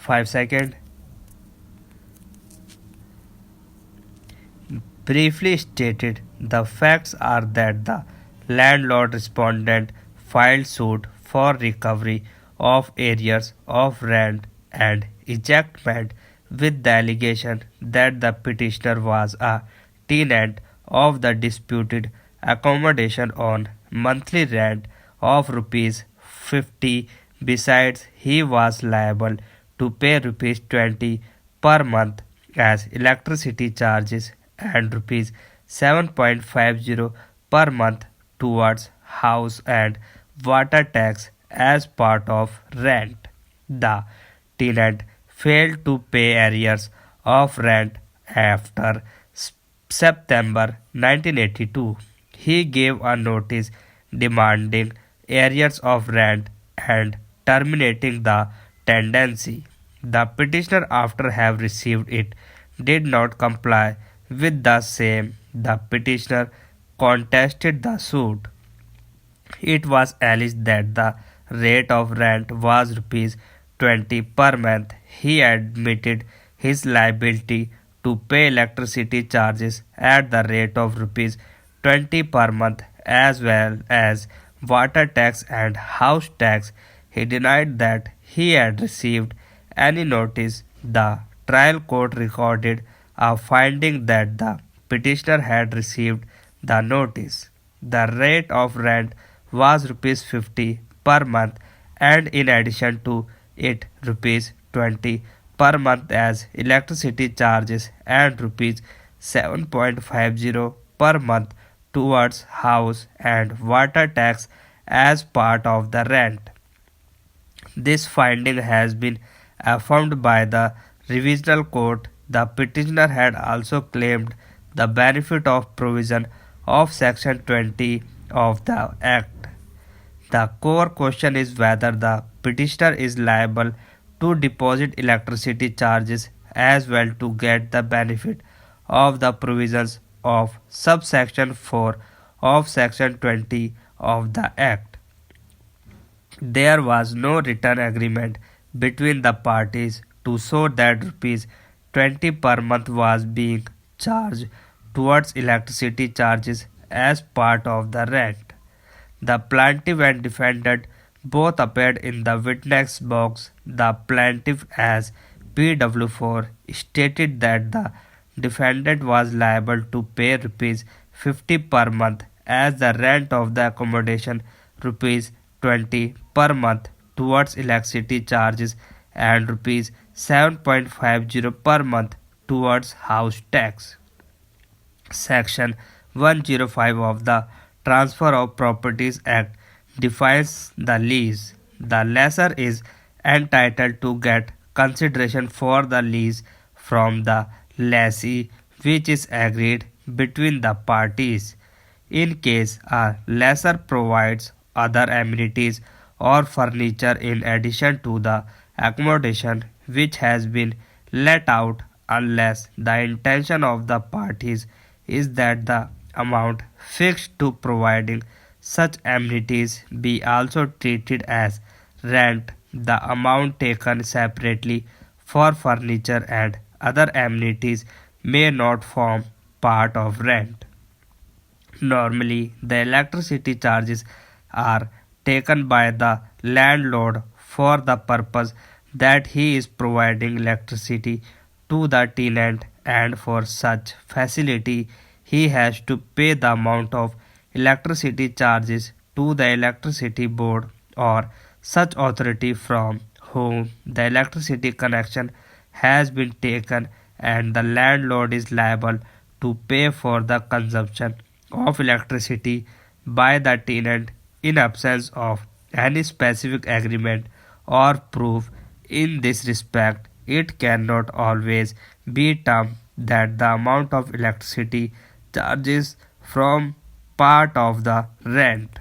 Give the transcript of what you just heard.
5 seconds. Briefly stated, the facts are that the landlord respondent filed suit for recovery of arrears of rent and ejectment with the allegation that the petitioner was a tenant of the disputed accommodation on monthly rent of rupees 50. Besides, he was liable to pay rupees 20 per month as electricity charges and rupees 7.50 per month towards house and water tax as part of rent. The tenant failed to pay arrears of rent after September 1982. He gave a notice demanding arrears of rent and terminating the tenancy. The petitioner, after have received it, did not comply with the same. The petitioner contested the suit. It was alleged that the rate of rent was rupees 20 per month. He admitted his liability to pay electricity charges at the rate of rupees 20 per month as well as water tax and house tax. He denied that he had received any notice. The trial court recorded a finding that the petitioner had received the notice. The rate of rent was rupees 50 per month and in addition to it rupees 20 per month as electricity charges and rupees 7.50 per month towards house and water tax as part of the rent. This finding has been affirmed by the revisional court. The petitioner had also claimed the benefit of provision of Section 20 of the Act. The core question is whether the petitioner is liable to deposit electricity charges as well to get the benefit of the provisions of subsection 4 of Section 20 of the Act. There was no written agreement between the parties to show that rupees 20 per month was being charged towards electricity charges as part of the rent. The plaintiff and defendant both appeared in the witness box. The plaintiff as PW4 stated that the defendant was liable to pay rupees 50 per month as the rent of the accommodation, rupees 20 per month towards electricity charges and rupees 7.50 per month towards house tax. Section 105 of the Transfer of Properties Act defines the lease. The lessor is entitled to get consideration for the lease from the lessee which is agreed between the parties. In case a lessor provides other amenities or furniture in addition to the accommodation which has been let out, unless the intention of the parties is that the amount fixed to providing such amenities be also treated as rent, the amount taken separately for furniture and other amenities may not form part of rent. Normally, the electricity charges are taken by the landlord for the purpose that he is providing electricity to the tenant, and for such facility he has to pay the amount of electricity charges to the electricity board or such authority from whom the electricity connection has been taken, and the landlord is liable to pay for the consumption of electricity by the tenant in absence of any specific agreement or proof. In this respect, it cannot always be termed that the amount of electricity charges from part of the rent.